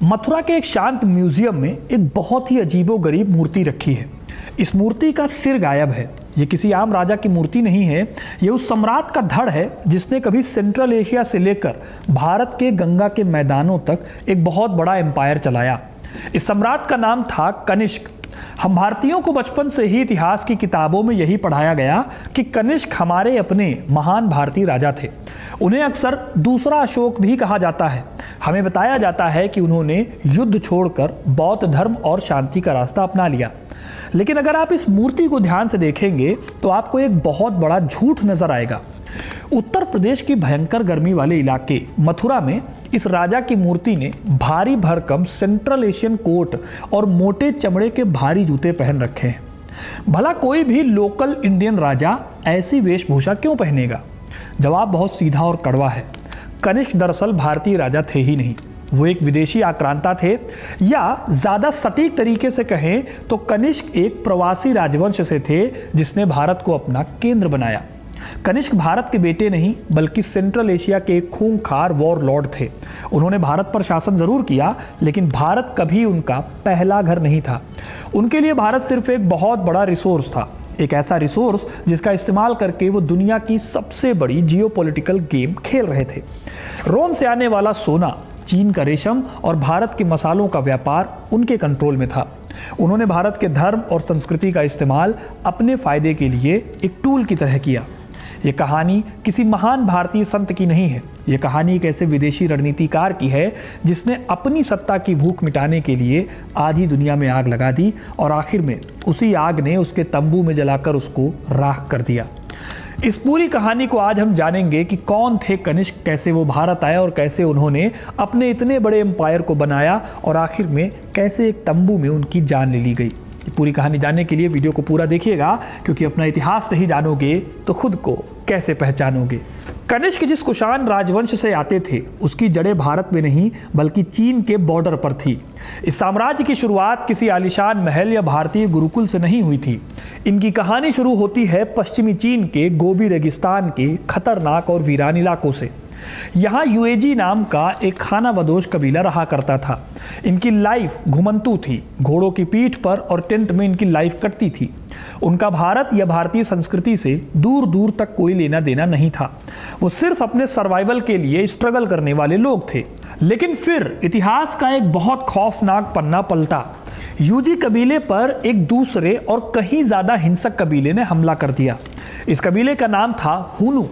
मथुरा के एक शांत म्यूजियम में एक बहुत ही अजीबोगरीब मूर्ति रखी है। इस मूर्ति का सिर गायब है। ये किसी आम राजा की मूर्ति नहीं है, ये उस सम्राट का धड़ है जिसने कभी सेंट्रल एशिया से लेकर भारत के गंगा के मैदानों तक एक बहुत बड़ा एम्पायर चलाया। इस सम्राट का नाम था कनिष्क। हम भारतीयों को बचपन से ही इतिहास की किताबों में यही पढ़ाया गया कि कनिष्क हमारे अपने महान भारतीय राजा थे। उन्हें अक्सर दूसरा अशोक भी कहा जाता है। हमें बताया जाता है कि उन्होंने युद्ध छोड़कर बौद्ध धर्म और शांति का रास्ता अपना लिया। लेकिन अगर आप इस मूर्ति को ध्यान से देखेंगे तो आपको एक बहुत बड़ा झूठ नजर आएगा। उत्तर प्रदेश की भयंकर गर्मी वाले इलाके मथुरा में इस राजा की मूर्ति ने भारी भरकम सेंट्रल एशियन कोट और मोटे चमड़े के भारी जूते पहन रखे हैं। भला कोई भी लोकल इंडियन राजा ऐसी वेशभूषा क्यों पहनेगा? जवाब बहुत सीधा और कड़वा है। कनिष्क दरअसल भारतीय राजा थे ही नहीं, वो एक विदेशी आक्रांता थे, या ज़्यादा सटीक तरीके से कहें तो कनिष्क एक प्रवासी राजवंश से थे जिसने भारत को अपना केंद्र बनाया। कनिष्क भारत के बेटे नहीं बल्कि सेंट्रल एशिया के एक खूंखार वॉर लॉर्ड थे। उन्होंने भारत पर शासन जरूर किया, लेकिन भारत कभी उनका पहला घर नहीं था। उनके लिए भारत सिर्फ एक बहुत बड़ा रिसोर्स था, एक ऐसा रिसोर्स जिसका इस्तेमाल करके वो दुनिया की सबसे बड़ी जियोपॉलिटिकल गेम खेल रहे थे। रोम से आने वाला सोना, चीन का रेशम और भारत के मसालों का व्यापार उनके कंट्रोल में था। उन्होंने भारत के धर्म और संस्कृति का इस्तेमाल अपने फायदे के लिए एक टूल की तरह किया। ये कहानी किसी महान भारतीय संत की नहीं है। ये कहानी एक ऐसे विदेशी रणनीतिकार की है जिसने अपनी सत्ता की भूख मिटाने के लिए आधी दुनिया में आग लगा दी और आखिर में उसी आग ने उसके तंबू में जलाकर उसको राख कर दिया। इस पूरी कहानी को आज हम जानेंगे कि कौन थे कनिष्क, कैसे वो भारत आए और कैसे उन्होंने अपने इतने बड़े एम्पायर को बनाया और आखिर में कैसे एक तंबू में उनकी जान ले ली गई। ये पूरी कहानी जानने के लिए वीडियो को पूरा देखिएगा, क्योंकि अपना इतिहास नहीं जानोगे तो खुद को कैसे पहचानोगे। कनिष्क जिस कुषाण राजवंश से आते थे उसकी जड़ें भारत में नहीं बल्कि चीन के बॉर्डर पर थी। इस साम्राज्य की शुरुआत किसी आलीशान महल या भारतीय गुरुकुल से नहीं हुई थी। इनकी कहानी शुरू होती है पश्चिमी चीन के गोबी रेगिस्तान के खतरनाक और वीरान इलाकों से। यहाँ युएजी नाम का एक खानाबदोश कबीला रहा करता था। इनकी लाइफ घुमंतू थी, घोड़ों की पीठ पर और टेंट में इनकी लाइफ कटती थी। उनका भारत या भारतीय संस्कृति से दूर दूर तक कोई लेना देना नहीं था। वो सिर्फ अपने सर्वाइवल के लिए स्ट्रगल करने वाले लोग थे। लेकिन फिर इतिहास का एक बहुत खौफनाक पन्ना पलटा। यूजी कबीले पर एक दूसरे और कहीं ज्यादा हिंसक कबीले ने हमला कर दिया। इस कबीले का नाम था हुनु।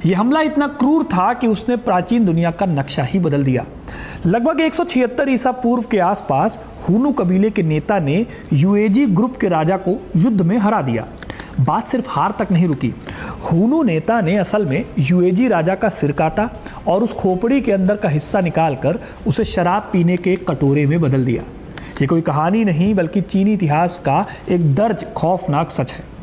यह हमला इतना क्रूर था कि उसने प्राचीन दुनिया का नक्शा ही बदल दिया। लगभग 176 ईसा पूर्व के आसपास हुनु कबीले के नेता ने यूएजी ग्रुप के राजा को युद्ध में हरा दिया। बात सिर्फ हार तक नहीं रुकी। हुनु नेता ने असल में यूएजी राजा का सिर काटा और उस खोपड़ी के अंदर का हिस्सा निकालकर उसे शराब पीने के कटोरे में बदल दिया। ये कोई कहानी नहीं बल्कि चीनी इतिहास का एक दर्ज खौफनाक सच है।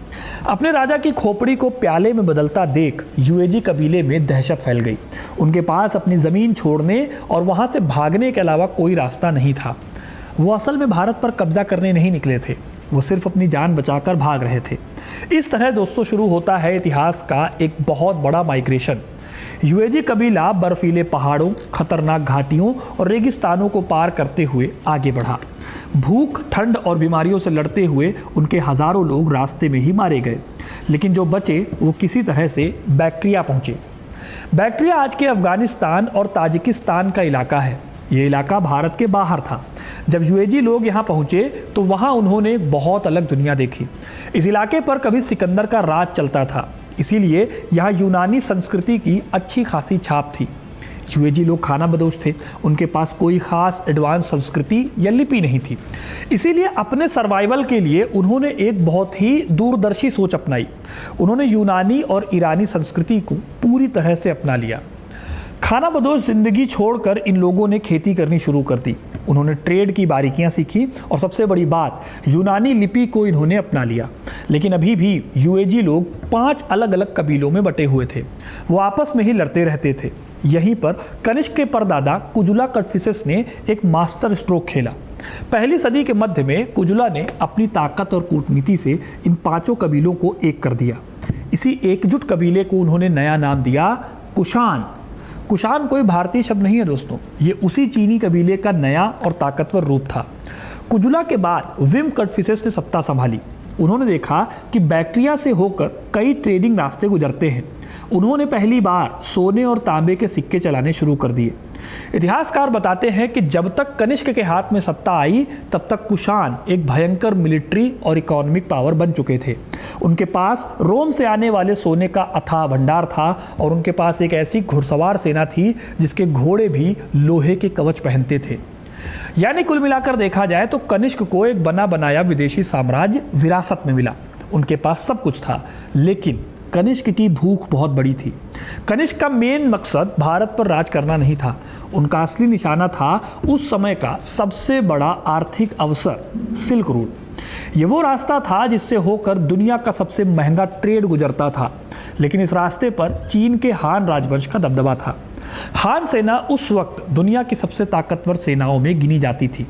अपने राजा की खोपड़ी को प्याले में बदलता देख यूएजी कबीले में दहशत फैल गई। उनके पास अपनी ज़मीन छोड़ने और वहाँ से भागने के अलावा कोई रास्ता नहीं था। वो असल में भारत पर कब्जा करने नहीं निकले थे, वो सिर्फ अपनी जान बचाकर भाग रहे थे। इस तरह दोस्तों शुरू होता है इतिहास का एक बहुत बड़ा माइग्रेशन। यूएजी कबीला बर्फीले पहाड़ों, खतरनाक घाटियों और रेगिस्तानों को पार करते हुए आगे बढ़ा। भूख, ठंड और बीमारियों से लड़ते हुए उनके हजारों लोग रास्ते में ही मारे गए। लेकिन जो बचे वो किसी तरह से बैक्ट्रिया पहुंचे। बैक्ट्रिया आज के अफगानिस्तान और ताजिकिस्तान का इलाका है। ये इलाका भारत के बाहर था। जब यूएजी लोग यहाँ पहुँचे तो वहाँ उन्होंने बहुत अलग दुनिया देखी। इस इलाके पर कभी सिकंदर का राज चलता था, इसीलिए यहाँ यूनानी संस्कृति की अच्छी खासी छाप थी। यूएजी लोग खानाबदोश थे, उनके पास कोई खास एडवांस संस्कृति या लिपि नहीं थी। इसीलिए अपने सर्वाइवल के लिए उन्होंने एक बहुत ही दूरदर्शी सोच अपनाई। उन्होंने यूनानी और ईरानी संस्कृति को पूरी तरह से अपना लिया। खानाबदोश जिंदगी छोड़कर इन लोगों ने खेती करनी शुरू कर दी। उन्होंने ट्रेड की बारीकियां सीखी और सबसे बड़ी बात, यूनानी लिपि को इन्होंने अपना लिया। लेकिन अभी भी यूएजी लोग 5 अलग अलग कबीलों में बटे हुए थे। वो आपस में ही लड़ते रहते थे। यहीं पर कनिष्क के परदादा कुजुला कटफिसेस ने एक मास्टर स्ट्रोक खेला। पहली सदी के मध्य में कुजुला ने अपनी ताकत और कूटनीति से इन 5 कबीलों को एक कर दिया। इसी एकजुट कबीले को उन्होंने नया नाम दिया कुषाण। कुषाण कोई भारतीय शब्द नहीं है दोस्तों, ये उसी चीनी कबीले का नया और ताकतवर रूप था। कुजुला के बाद विम कटफिसेस ने सत्ता संभाली। उन्होंने देखा कि बैक्ट्रिया से होकर कई ट्रेडिंग रास्ते गुजरते हैं। उन्होंने पहली बार सोने और तांबे के सिक्के चलाने शुरू कर दिए। इतिहासकार बताते हैं कि जब तक कनिष्क के हाथ में सत्ता आई तब तक कुषाण एक भयंकर मिलिट्री और इकोनॉमिक पावर बन चुके थे। उनके पास रोम से आने वाले सोने का अथाह भंडार था और उनके पास एक ऐसी घुड़सवार सेना थी जिसके घोड़े भी लोहे के कवच पहनते थे। यानी कुल मिलाकर देखा जाए तो कनिष्क को एक बना बनाया विदेशी साम्राज्य विरासत में मिला। उनके पास सब कुछ था, लेकिन कनिष्क की भूख बहुत बड़ी थी। कनिष्क का मेन मकसद भारत पर राज करना नहीं था। उनका असली निशाना था उस समय का सबसे बड़ा आर्थिक अवसर, सिल्क रूट। ये वो रास्ता था जिससे होकर दुनिया का सबसे महंगा ट्रेड गुजरता था। लेकिन इस रास्ते पर चीन के हान राजवंश का दबदबा था। हान सेना उस वक्त दुनिया की सबसे ताकतवर सेनाओं में गिनी जाती थी।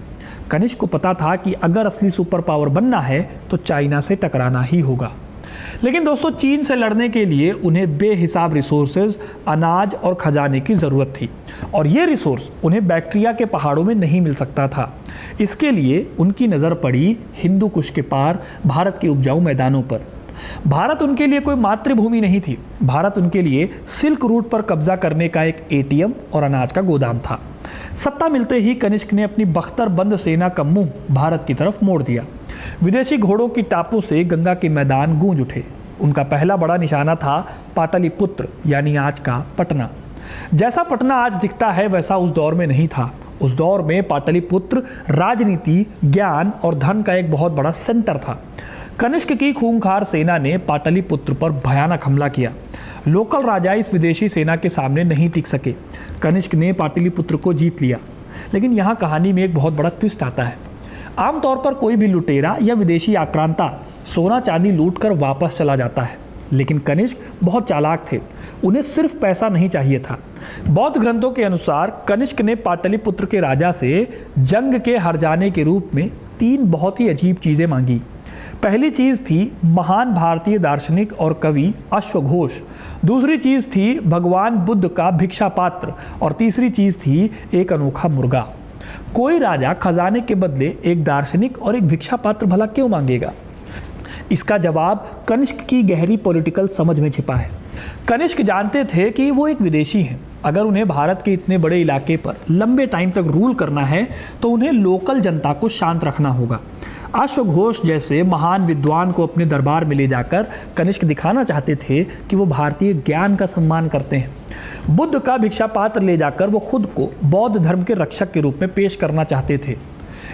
कनिष्क को पता था कि अगर असली सुपर पावर बनना है तो चाइना से टकराना ही होगा। लेकिन दोस्तों, चीन से लड़ने के लिए उन्हें बेहिसाब रिसोर्सेज, अनाज और खजाने की ज़रूरत थी और ये रिसोर्स उन्हें बैक्ट्रिया के पहाड़ों में नहीं मिल सकता था। इसके लिए उनकी नज़र पड़ी हिंदू कुश के पार भारत के उपजाऊ मैदानों पर। भारत उनके लिए कोई मातृभूमि नहीं थी। भारत उनके लिए सिल्क रूट पर कब्जा करने का एक एटीएम और अनाज का गोदाम था। सत्ता मिलते ही कनिष्क ने अपनी बख्तरबंद सेना का मुंह भारत की तरफ मोड़ दिया। विदेशी घोड़ों की टापू से गंगा के मैदान गूंज उठे। उनका पहला बड़ा निशाना था पाटलिपुत्र, यानी आज का पटना। जैसा पटना आज दिखता है वैसा उस दौर में नहीं था। उस दौर में पाटलिपुत्र राजनीति, ज्ञान और धन का एक बहुत बड़ा सेंटर था। कनिष्क की खूंखार सेना ने पाटलिपुत्र पर भयानक हमला किया। लोकल राजा इस विदेशी सेना के सामने नहीं टिक सके। कनिष्क ने पाटलिपुत्र को जीत लिया। लेकिन यहाँ कहानी में एक बहुत बड़ा ट्विस्ट आता है। आमतौर पर कोई भी लुटेरा या विदेशी आक्रांता सोना चांदी लूट कर वापस चला जाता है, लेकिन कनिष्क बहुत चालाक थे। उन्हें सिर्फ पैसा नहीं चाहिए था। बौद्ध ग्रंथों के अनुसार कनिष्क ने पाटलिपुत्र के राजा से जंग के हार जाने के रूप में 3 बहुत ही अजीब चीज़ें मांगी। पहली चीज़ थी महान भारतीय दार्शनिक और कवि अश्वघोष। दूसरी चीज़ थी भगवान बुद्ध का भिक्षा पात्र और तीसरी चीज़ थी एक अनोखा मुर्गा। कोई राजा खजाने के बदले एक दार्शनिक और एक भिक्षा पात्र भला क्यों मांगेगा? इसका जवाब कनिष्क की गहरी पॉलिटिकल समझ में छिपा है। कनिष्क जानते थे कि वो एक विदेशी हैं। अगर उन्हें भारत के इतने बड़े इलाके पर लंबे टाइम तक रूल करना है तो उन्हें लोकल जनता को शांत रखना होगा। अश्वघोष जैसे महान विद्वान को अपने दरबार में ले जाकर कनिष्क दिखाना चाहते थे कि वो भारतीय ज्ञान का सम्मान करते हैं। बुद्ध का भिक्षा पात्र ले जाकर वो खुद को बौद्ध धर्म के रक्षक के रूप में पेश करना चाहते थे।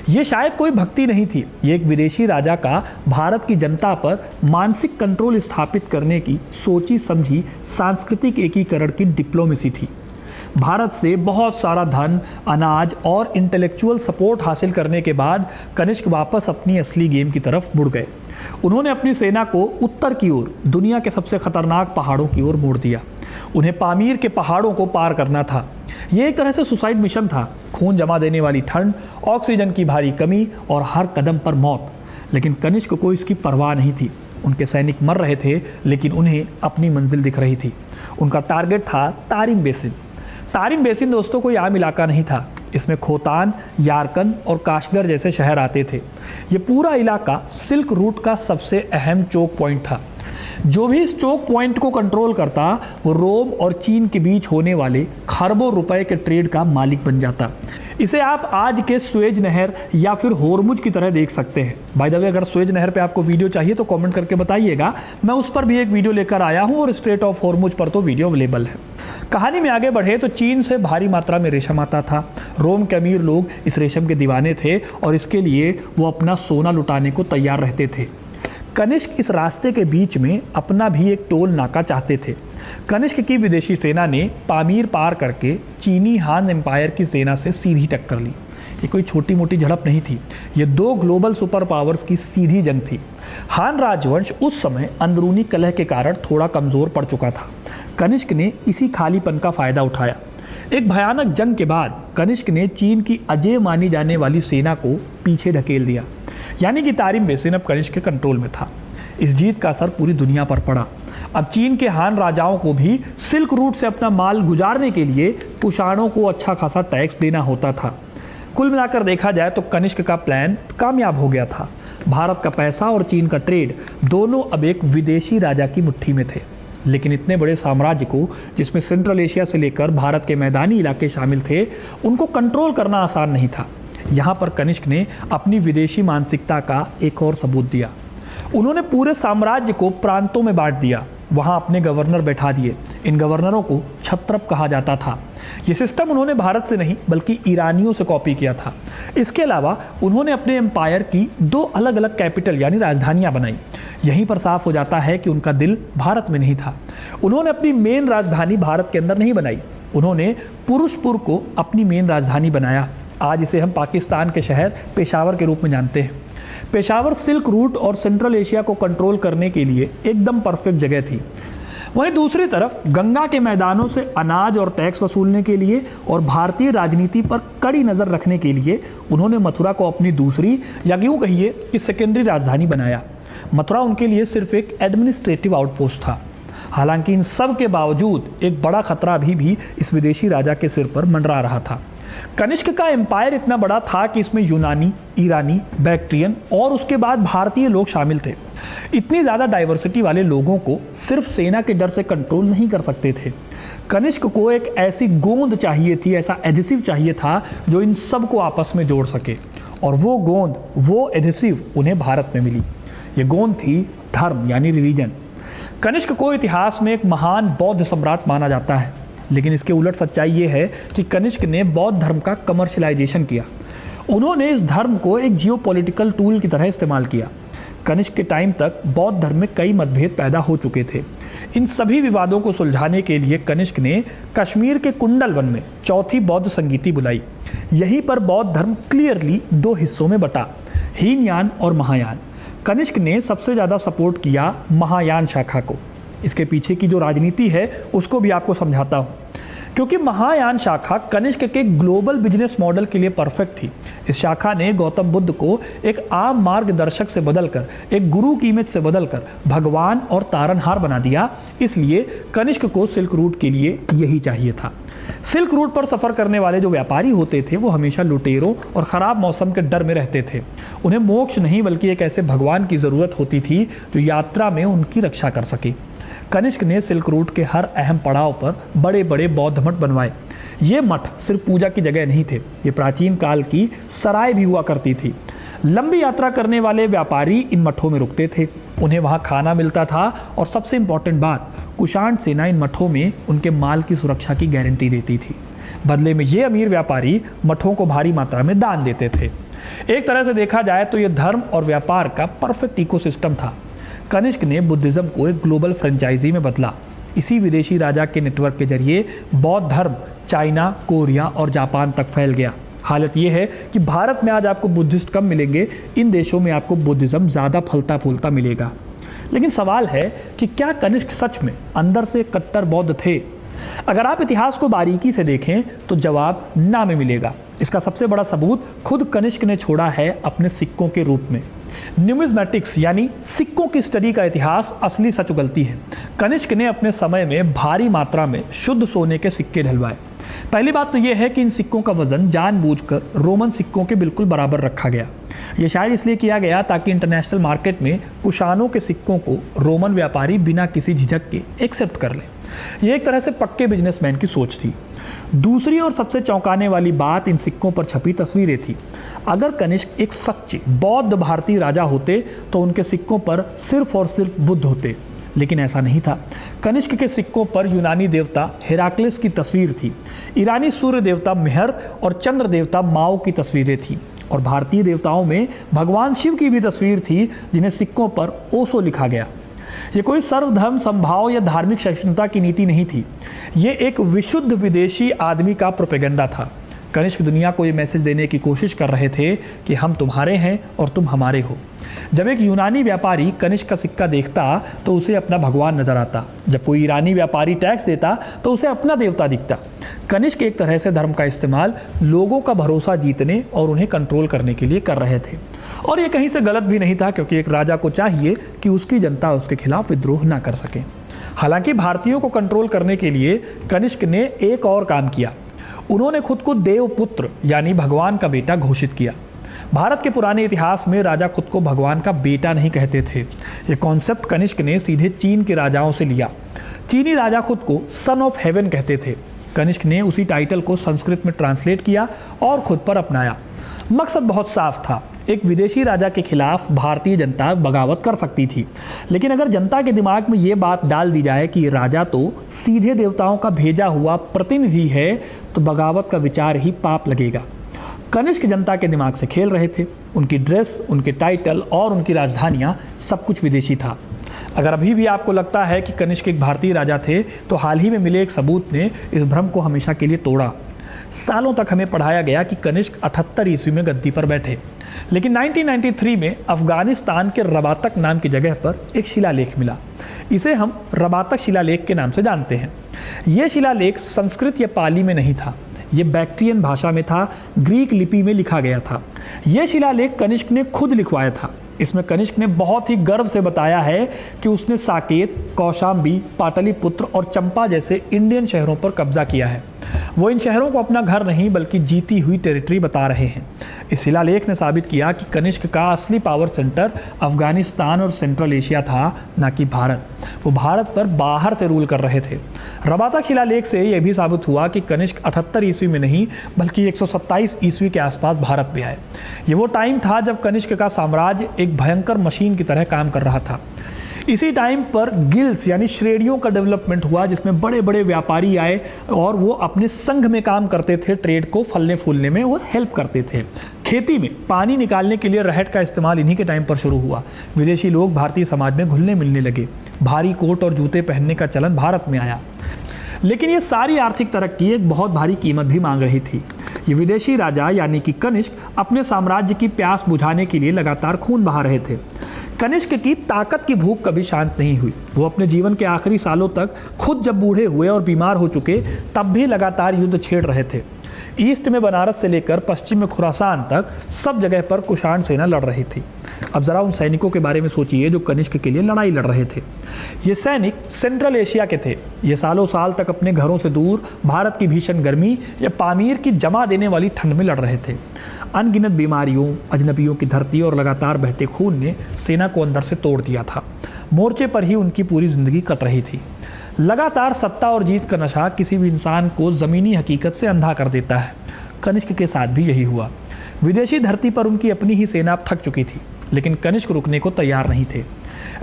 ये शायद कोई भक्ति नहीं थी, ये एक विदेशी राजा का भारत की जनता पर मानसिक कंट्रोल स्थापित करने की सोची समझी सांस्कृतिक एकीकरण की डिप्लोमेसी थी। भारत से बहुत सारा धन, अनाज और इंटेलेक्चुअल सपोर्ट हासिल करने के बाद कनिष्क वापस अपनी असली गेम की तरफ मुड़ गए। उन्होंने अपनी सेना को उत्तर की ओर, दुनिया के सबसे खतरनाक पहाड़ों की ओर मोड़ दिया। उन्हें पामीर के पहाड़ों को पार करना था। ये एक तरह से सुसाइड मिशन था। खून जमा देने वाली ठंड, ऑक्सीजन की भारी कमी और हर कदम पर मौत। लेकिन कनिष्क को इसकी परवाह नहीं थी। उनके सैनिक मर रहे थे, लेकिन उन्हें अपनी मंजिल दिख रही थी। उनका टारगेट था तारिम बेसिन। तारिम बेसिन दोस्तों कोई आम इलाका नहीं था। इसमें खोतान, यारकन और काशगर जैसे शहर आते थे। ये पूरा इलाका सिल्क रूट का सबसे अहम चोक पॉइंट था। जो भी इस चोक पॉइंट को कंट्रोल करता वो रोम और चीन के बीच होने वाले खरबों रुपए के ट्रेड का मालिक बन जाता। इसे आप आज के स्वेज नहर या फिर होर्मुज की तरह देख सकते हैं। बाय द वे, अगर स्वेज नहर पे आपको वीडियो चाहिए तो कमेंट करके बताइएगा, मैं उस पर भी एक वीडियो लेकर आया हूँ और स्ट्रेट ऑफ होर्मुज पर तो वीडियो अवेलेबल है। कहानी में आगे बढ़े तो चीन से भारी मात्रा में रेशम आता था। रोम के अमीर लोग इस रेशम के दीवाने थे और इसके लिए वो अपना सोना लुटाने को तैयार रहते थे। कनिष्क इस रास्ते के बीच में अपना भी एक टोल नाका चाहते थे। कनिष्क की विदेशी सेना ने पामीर पार करके चीनी हान एम्पायर की सेना से सीधी टक्कर ली। ये कोई छोटी मोटी झड़प नहीं थी, ये 2 ग्लोबल सुपर पावर्स की सीधी जंग थी। हान राजवंश उस समय अंदरूनी कलह के कारण थोड़ा कमज़ोर पड़ चुका था। कनिष्क ने इसी खालीपन का फ़ायदा उठाया। एक भयानक जंग के बाद कनिष्क ने चीन की अजेय मानी जाने वाली सेना को पीछे ढकेल दिया, यानी कि तारिम बेसिन अब कनिष्क के कंट्रोल में था। इस जीत का असर पूरी दुनिया पर पड़ा। अब चीन के हान राजाओं को भी सिल्क रूट से अपना माल गुजारने के लिए कुषाणों को अच्छा खासा टैक्स देना होता था। कुल मिलाकर देखा जाए तो कनिष्क का प्लान कामयाब हो गया था। भारत का पैसा और चीन का ट्रेड दोनों अब एक विदेशी राजा की मुट्ठी में थे। लेकिन इतने बड़े साम्राज्य को, जिसमें सेंट्रल एशिया से लेकर भारत के मैदानी इलाके शामिल थे, उनको कंट्रोल करना आसान नहीं था। यहाँ पर कनिष्क ने अपनी विदेशी मानसिकता का एक और सबूत दिया। उन्होंने पूरे साम्राज्य को प्रांतों में बांट दिया, वहाँ अपने गवर्नर बैठा दिए। इन गवर्नरों को छत्रप कहा जाता था। ये सिस्टम उन्होंने भारत से नहीं बल्कि ईरानियों से कॉपी किया था। इसके अलावा उन्होंने अपने एम्पायर की 2 अलग अलग कैपिटल यानी राजधानियां बनाई। यहीं पर साफ हो जाता है कि उनका दिल भारत में नहीं था। उन्होंने अपनी मेन राजधानी भारत के अंदर नहीं बनाई, उन्होंने पुरुषपुर को अपनी मेन राजधानी बनाया। आज इसे हम पाकिस्तान के शहर पेशावर के रूप में जानते हैं। पेशावर सिल्क रूट और सेंट्रल एशिया को कंट्रोल करने के लिए एकदम परफेक्ट जगह थी। वहीं दूसरी तरफ गंगा के मैदानों से अनाज और टैक्स वसूलने के लिए और भारतीय राजनीति पर कड़ी नज़र रखने के लिए उन्होंने मथुरा को अपनी दूसरी या यूँ कहिए कि सेकेंडरी राजधानी बनाया। मथुरा उनके लिए सिर्फ एक एडमिनिस्ट्रेटिव आउटपोस्ट था। हालांकि इन सब के बावजूद एक बड़ा खतरा अभी भी इस विदेशी राजा के सिर पर मंडरा रहा था। कनिष्क का एम्पायर इतना बड़ा था कि इसमें यूनानी, ईरानी, बैक्ट्रियन और उसके बाद भारतीय लोग शामिल थे। इतनी ज़्यादा डाइवर्सिटी वाले लोगों को सिर्फ सेना के डर से कंट्रोल नहीं कर सकते थे। कनिष्क को एक ऐसी गोंद चाहिए थी, ऐसा एडहेसिव चाहिए था जो इन सब को आपस में जोड़ सके। और वो गोंद, वो एडहेसिव उन्हें भारत में मिली। ये गोंद थी धर्म यानी रिलीजन। कनिष्क को इतिहास में एक महान बौद्ध सम्राट माना जाता है, लेकिन इसके उलट सच्चाई ये है कि कनिष्क ने बौद्ध धर्म का कमर्शलाइजेशन किया। उन्होंने इस धर्म को एक जियोपॉलिटिकल टूल की तरह इस्तेमाल किया। कनिष्क के टाइम तक बौद्ध धर्म में कई मतभेद पैदा हो चुके थे। इन सभी विवादों को सुलझाने के लिए कनिष्क ने कश्मीर के कुंडल वन में चौथी बौद्ध संगीति बुलाई। यहीं पर बौद्ध धर्म क्लियरली 2 हिस्सों में बटा, हीनयान और महायान। कनिष्क ने सबसे ज़्यादा सपोर्ट किया महायान शाखा को। इसके पीछे की जो राजनीति है उसको भी आपको समझाता हूँ, क्योंकि महायान शाखा कनिष्क के ग्लोबल बिजनेस मॉडल के लिए परफेक्ट थी। इस शाखा ने गौतम बुद्ध को एक आम मार्गदर्शक से बदलकर, एक गुरु की इमेज से बदलकर भगवान और तारनहार बना दिया। इसलिए कनिष्क को सिल्क रूट के लिए यही चाहिए था। सिल्क रूट पर सफ़र करने वाले जो व्यापारी होते थे वो हमेशा लुटेरों और ख़राब मौसम के डर में रहते थे। उन्हें मोक्ष नहीं बल्कि एक ऐसे भगवान की ज़रूरत होती थी जो यात्रा में उनकी रक्षा कर सके। कनिष्क ने सिल्क रूट के हर अहम पड़ाव पर बड़े बड़े बौद्ध मठ बनवाए। ये मठ सिर्फ पूजा की जगह नहीं थे, ये प्राचीन काल की सराय भी हुआ करती थी। लंबी यात्रा करने वाले व्यापारी इन मठों में रुकते थे, उन्हें वहाँ खाना मिलता था और सबसे इम्पॉर्टेंट बात, कुषाण सेना इन मठों में उनके माल की सुरक्षा की गारंटी देती थी। बदले में ये अमीर व्यापारी मठों को भारी मात्रा में दान देते थे। एक तरह से देखा जाए तो ये धर्म और व्यापार का परफेक्ट इकोसिस्टम था। कनिष्क ने बुद्धिज़्म को एक ग्लोबल फ्रेंचाइजी में बदला। इसी विदेशी राजा के नेटवर्क के जरिए बौद्ध धर्म चाइना, कोरिया और जापान तक फैल गया। हालत ये है कि भारत में आज आपको बुद्धिस्ट कम मिलेंगे, इन देशों में आपको बुद्धिज़्म ज़्यादा फलता फूलता मिलेगा। लेकिन सवाल है कि क्या कनिष्क सच में अंदर से कट्टर बौद्ध थे? अगर आप इतिहास को बारीकी से देखें तो जवाब ना में मिलेगा। इसका सबसे बड़ा सबूत खुद कनिष्क ने छोड़ा है अपने सिक्कों के रूप में। न्यूमिज्मेटिक्स यानी सिक्कों की स्टडी का इतिहास असली सच उगलती है। कनिष्क ने अपने समय में भारी मात्रा में शुद्ध सोने के सिक्के ढलवाए। पहली बात तो यह है कि इन सिक्कों का वजन जानबूझकर रोमन सिक्कों के बिल्कुल बराबर रखा गया। यह शायद इसलिए किया गया ताकि इंटरनेशनल मार्केट में कुषाणों के सिक्कों को रोमन व्यापारी बिना किसी झिझक के एक्सेप्ट कर लें। यह एक तरह से पक्के बिजनेसमैन की सोच थी। दूसरी और सबसे चौंकाने वाली बात इन सिक्कों पर छपी तस्वीरें थी। अगर कनिष्क एक सच्चे बौद्ध भारतीय राजा होते तो उनके सिक्कों पर सिर्फ और सिर्फ बुद्ध होते, लेकिन ऐसा नहीं था। कनिष्क के सिक्कों पर यूनानी देवता हेराक्लिस की तस्वीर थी, ईरानी सूर्य देवता मेहर और चंद्र देवता माओ की तस्वीरें थी, और भारतीय देवताओं में भगवान शिव की भी तस्वीर थी जिन्हें सिक्कों पर ओशो लिखा गया। ये कोई सर्वधर्म संभाव या धार्मिक सहिष्णुता की नीति नहीं थी, ये एक विशुद्ध विदेशी आदमी का प्रोपेगेंडा था। कनिष्क दुनिया को ये मैसेज देने की कोशिश कर रहे थे कि हम तुम्हारे हैं और तुम हमारे हो। जब एक यूनानी व्यापारी कनिष्क का सिक्का देखता तो उसे अपना भगवान नजर आता, जब कोई ईरानी व्यापारी टैक्स देता तो उसे अपना देवता दिखता। कनिष्क एक तरह से धर्म का इस्तेमाल लोगों का भरोसा जीतने और उन्हें कंट्रोल करने के लिए कर रहे थे, और ये कहीं से गलत भी नहीं था, क्योंकि एक राजा को चाहिए कि उसकी जनता उसके खिलाफ विद्रोह ना कर सके। हालांकि भारतीयों को कंट्रोल करने के लिए कनिष्क ने एक और काम किया। उन्होंने खुद को देवपुत्र यानी भगवान का बेटा घोषित किया। भारत के पुराने इतिहास में राजा खुद को भगवान का बेटा नहीं कहते थे। ये कॉन्सेप्ट कनिष्क ने सीधे चीन के राजाओं से लिया। चीनी राजा खुद को सन ऑफ हेवन कहते थे। कनिष्क ने उसी टाइटल को संस्कृत में ट्रांसलेट किया और खुद पर अपनाया। मकसद बहुत साफ था, एक विदेशी राजा के खिलाफ भारतीय जनता बगावत कर सकती थी, लेकिन अगर जनता के दिमाग में ये बात डाल दी जाए कि राजा तो सीधे देवताओं का भेजा हुआ प्रतिनिधि है, तो बगावत का विचार ही पाप लगेगा। कनिष्क जनता के दिमाग से खेल रहे थे। उनकी ड्रेस, उनके टाइटल और उनकी राजधानियाँ सब कुछ विदेशी था। अगर अभी भी आपको लगता है कि कनिष्क एक भारतीय राजा थे, तो हाल ही में मिले एक सबूत ने इस भ्रम को हमेशा के लिए तोड़ा। सालों तक हमें पढ़ाया गया कि कनिष्क 78 ईस्वी में गद्दी पर बैठे, लेकिन 1993 में अफगानिस्तान के रबातक नाम की जगह पर एक शिलालेख मिला। इसे हम रबातक शिलालेख के नाम से जानते हैं। यह शिलालेख संस्कृत या पाली में नहीं था, ये बैक्ट्रियन भाषा में था, ग्रीक लिपि में लिखा गया था। यह शिलालेख कनिष्क ने खुद लिखवाया था। इसमें कनिष्क ने बहुत ही गर्व से बताया है कि उसने साकेत, कौशाम्बी, पाटलिपुत्र और चंपा जैसे इंडियन शहरों पर कब्जा किया है। वो इन शहरों को अपना घर नहीं बल्कि जीती हुई टेरिटरी बता रहे हैं। इस शिलालेख ने साबित किया कि कनिष्क का असली पावर सेंटर अफगानिस्तान और सेंट्रल एशिया था, न कि भारत। वो भारत पर बाहर से रूल कर रहे थे। रबातक शिलालेख से यह भी साबित हुआ कि कनिष्क 78 ईस्वी में नहीं बल्कि 127 ईस्वी के आसपास भारत में आए। ये वो टाइम था जब कनिष्क का साम्राज्य एक भयंकर मशीन की तरह काम कर रहा था। इसी टाइम पर गिल्ड्स यानी श्रेणियों का डेवलपमेंट हुआ, जिसमें बड़े बड़े व्यापारी आए और वो अपने संघ में काम करते थे। ट्रेड को फलने फूलने में वो हेल्प करते थे। खेती में पानी निकालने के लिए रहट का इस्तेमाल इन्हीं के टाइम पर शुरू हुआ। विदेशी लोग भारतीय समाज में घुलने मिलने लगे। भारी कोट और जूते पहनने का चलन भारत में आया। लेकिन ये सारी आर्थिक तरक्की एक बहुत भारी कीमत भी मांग रही थी। ये विदेशी राजा यानी कि कनिष्क अपने साम्राज्य की प्यास बुझाने के लिए लगातार खून बहा रहे थे। कनिष्क की ताकत की भूख कभी शांत नहीं हुई। वो अपने जीवन के आखिरी सालों तक खुद जब बूढ़े हुए और बीमार हो चुके, तब भी लगातार युद्ध छेड़ रहे थे। ईस्ट में बनारस से लेकर पश्चिम में खुरासान तक सब जगह पर कुषाण सेना लड़ रही थी। अब जरा उन सैनिकों के बारे में सोचिए जो कनिष्क के लिए लड़ाई लड़ रहे थे। ये सैनिक सेंट्रल एशिया के थे। ये सालों साल तक अपने घरों से दूर भारत की भीषण गर्मी या पामीर की जमा देने वाली ठंड में लड़ रहे थे। अनगिनत बीमारियों, अजनबियों की धरती और लगातार बहते खून ने सेना को अंदर से तोड़ दिया था। मोर्चे पर ही उनकी पूरी जिंदगी कट रही थी। लगातार सत्ता और जीत का नशा किसी भी इंसान को ज़मीनी हकीकत से अंधा कर देता है। कनिष्क के साथ भी यही हुआ। विदेशी धरती पर उनकी अपनी ही सेना थक चुकी थी, लेकिन कनिष्क रुकने को तैयार नहीं थे।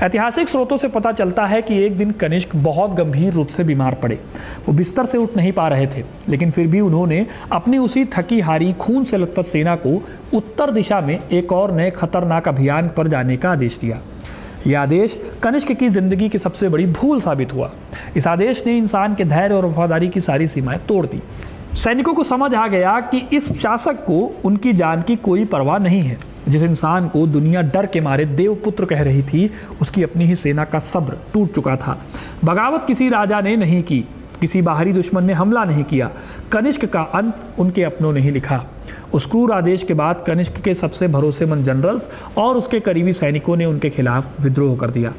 ऐतिहासिक स्रोतों से पता चलता है कि एक दिन कनिष्क बहुत गंभीर रूप से बीमार पड़े। वो बिस्तर से उठ नहीं पा रहे थे, लेकिन फिर भी उन्होंने अपनी उसी थकी हारी खून से लथपथ सेना को उत्तर दिशा में एक और नए खतरनाक अभियान पर जाने का आदेश दिया। यह आदेश कनिष्क की जिंदगी की सबसे बड़ी भूल साबित हुआ। इस आदेश ने इंसान के धैर्य और वफादारी की सारी सीमाएं तोड़ दी। सैनिकों को समझ आ गया कि इस शासक को उनकी जान की कोई परवाह नहीं है। जिस इंसान को दुनिया डर के मारे देवपुत्र कह रही थी, उसकी अपनी ही सेना का सब्र टूट चुका था। बगावत किसी राजा ने नहीं की, किसी बाहरी दुश्मन ने हमला नहीं किया। कनिष्क का अंत उनके अपनों ने ही लिखा। उस क्रूर आदेश के बाद कनिष्क के सबसे भरोसेमंद जनरल्स और उसके करीबी सैनिकों ने उनके खिलाफ विद्रोह कर दिया।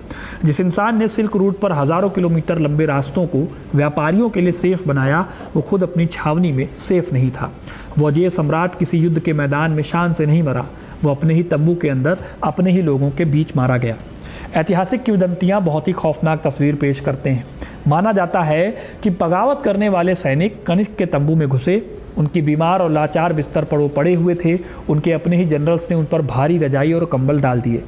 जिस इंसान ने सिल्क रूट पर हजारों किलोमीटर लंबे रास्तों को व्यापारियों के लिए सेफ बनाया, वो खुद अपनी छावनी में सेफ नहीं था। वो अजय सम्राट किसी युद्ध के मैदान में शान से नहीं मरा, वो अपने ही तंबू के अंदर अपने ही लोगों के बीच मारा गया। ऐतिहासिक किंवदंतियां बहुत ही खौफनाक तस्वीर पेश करते हैं। माना जाता है कि बगावत करने वाले सैनिक कनिष्क के तंबू में घुसे। उनकी बीमार और लाचार बिस्तर पर वो पड़े हुए थे। उनके अपने ही जनरल्स ने उन पर भारी रजाई और कंबल डाल दिए।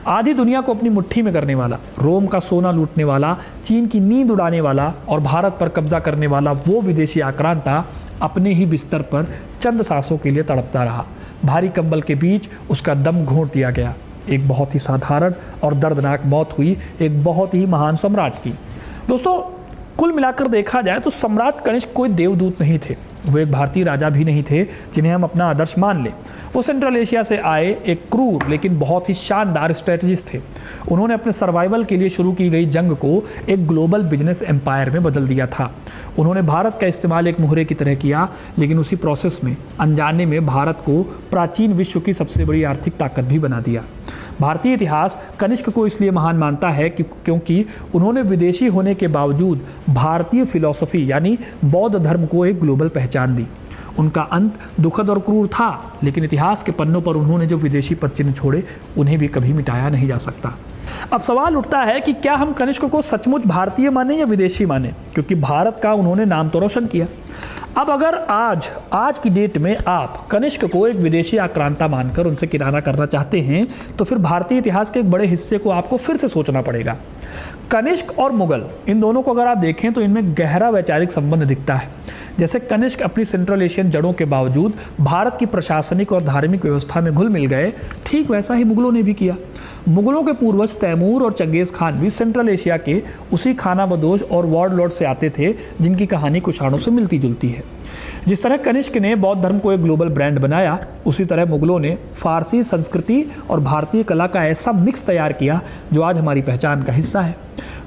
आधी दुनिया को अपनी मुट्ठी में करने वाला, रोम का सोना लूटने वाला, चीन की नींद उड़ाने वाला और भारत पर कब्जा करने वाला वो विदेशी आक्रांता अपने ही बिस्तर पर चंद सांसों के लिए तड़पता रहा। भारी कंबल के बीच उसका दम घोंट दिया गया। एक बहुत ही साधारण और दर्दनाक मौत हुई एक बहुत ही महान सम्राट की। दोस्तों, कुल मिलाकर देखा जाए तो सम्राट कनिष्क कोई देवदूत नहीं थे। वो एक भारतीय राजा भी नहीं थे जिन्हें हम अपना आदर्श मान लें। वो सेंट्रल एशिया से आए एक क्रूर लेकिन बहुत ही शानदार स्ट्रेटजिस्ट थे। उन्होंने अपने सर्वाइवल के लिए शुरू की गई जंग को एक ग्लोबल बिजनेस एम्पायर में बदल दिया था। उन्होंने भारत का इस्तेमाल एक मुहरे की तरह किया, लेकिन उसी प्रोसेस में अनजाने में भारत को प्राचीन विश्व की सबसे बड़ी आर्थिक ताकत भी बना दिया। भारतीय इतिहास कनिष्क को इसलिए महान मानता है क्योंकि उन्होंने विदेशी होने के बावजूद भारतीय फिलॉसफी यानी बौद्ध धर्म को एक ग्लोबल पहचान दी। उनका अंत दुखद और क्रूर था, लेकिन इतिहास के पन्नों पर उन्होंने जो विदेशी पद चिन्ह छोड़े उन्हें भी कभी मिटाया नहीं जा सकता। अब सवाल उठता है कि क्या हम कनिष्क को सचमुच भारतीय माने या विदेशी माने, क्योंकि भारत का उन्होंने नाम तो रोशन किया। अब अगर आज की डेट में आप कनिष्क को एक विदेशी आक्रांता मानकर उनसे किनारा करना चाहते हैं, तो फिर भारतीय इतिहास के एक बड़े हिस्से को आपको फिर से सोचना पड़ेगा। कनिष्क और मुगल, इन दोनों को अगर आप देखें तो इनमें गहरा वैचारिक संबंध दिखता है। जैसे कनिष्क अपनी सेंट्रल एशियन जड़ों के बावजूद भारत की प्रशासनिक और धार्मिक व्यवस्था में घुल मिल गए, ठीक वैसा ही मुगलों ने भी किया। मुगलों के पूर्वज तैमूर और चंगेज़ खान भी सेंट्रल एशिया के उसी खानाबदोश और वॉर्ड लॉर्ड से आते थे, जिनकी कहानी कुछ आड़ों से मिलती जुलती है। जिस तरह कनिष्क ने बौद्ध धर्म को एक ग्लोबल ब्रांड बनाया, उसी तरह मुगलों ने फारसी संस्कृति और भारतीय कला का ऐसा मिक्स तैयार किया जो आज हमारी पहचान का हिस्सा है।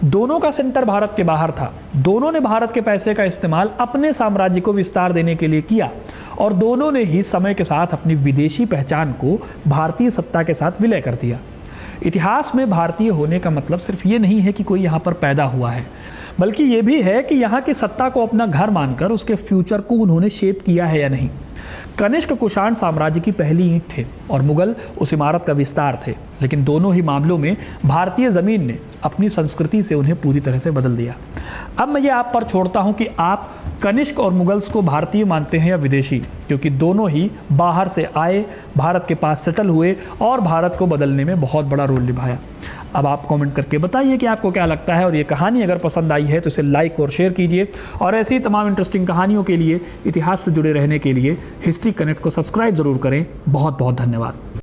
दोनों का सेंटर भारत के बाहर था। दोनों ने भारत के पैसे का इस्तेमाल अपने साम्राज्य को विस्तार देने के लिए किया, और दोनों ने ही समय के साथ अपनी विदेशी पहचान को भारतीय सत्ता के साथ विलय कर दिया। इतिहास में भारतीय होने का मतलब सिर्फ ये नहीं है कि कोई यहाँ पर पैदा हुआ है, बल्कि ये भी है कि यहाँ की सत्ता को अपना घर मानकर उसके फ्यूचर को उन्होंने शेप किया है या नहीं। कनिष्क कुषाण साम्राज्य की पहली ईंट थे और मुगल उस इमारत का विस्तार थे, लेकिन दोनों ही मामलों में भारतीय ज़मीन ने अपनी संस्कृति से उन्हें पूरी तरह से बदल दिया। अब मैं ये आप पर छोड़ता हूँ कि आप कनिष्क और मुगल्स को भारतीय मानते हैं या विदेशी, क्योंकि दोनों ही बाहर से आए, भारत के पास सेटल हुए और भारत को बदलने में बहुत बड़ा रोल निभाया। अब आप कमेंट करके बताइए कि आपको क्या लगता है, और ये कहानी अगर पसंद आई है तो इसे लाइक और शेयर कीजिए, और ऐसी तमाम इंटरेस्टिंग कहानियों के लिए, इतिहास से जुड़े रहने के लिए हिस्ट्री कनेक्ट को सब्सक्राइब ज़रूर करें। बहुत बहुत धन्यवाद।